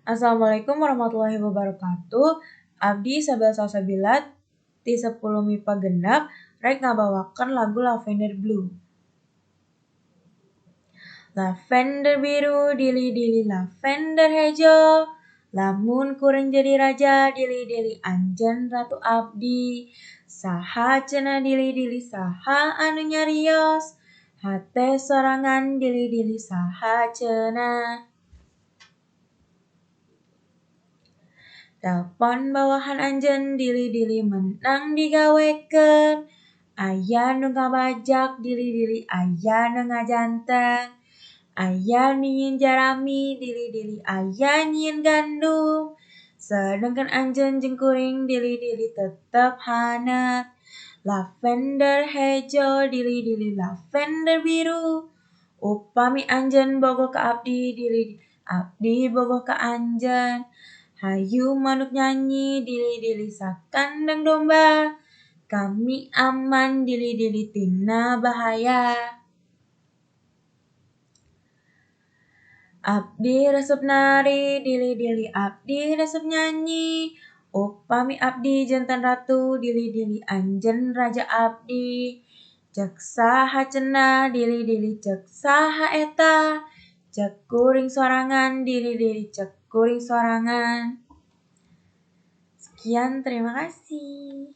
Assalamualaikum warahmatullahi wabarakatuh. Abdi Isabel Salsabilat ti 10 MIPA genep rek ngabawakeun lagu Lavender Blue. Lavender biru dili-dili lavender hejo, lamun kuring jadi raja dili-dili anjeun ratu abdi. Saha cenah dili-dili saha anu nyarios, hate sorangan dili-dili saha cenah. Telpon bawahan anjeun dili-dili menang digawekeun. Aya nu ngabajak dili-dili aya nu ngajanteng. Aya nyieun jarami dili-dili aya nyieun gandum. Sedengkeun anjeun jeung kuring dili-dili tetep hanet. Lavender hejo dili-dili lavender biru. Upami anjeun bogoh ka abdi dili-dili abdi bogoh ka anjeun. Hayu manuk nyanyi dili-dili sakandang domba. Kami aman dili-dili tina bahaya. Abdi resep nari dili-dili abdi resep nyanyi. Upami abdi janten ratu dili-dili anjeun raja abdi. Ceuk saha cenah dili-dili ceuk saha eta. Ceuk kuring sorangan dili-dili ceuk kuring sorangan. Sekian, terima kasih.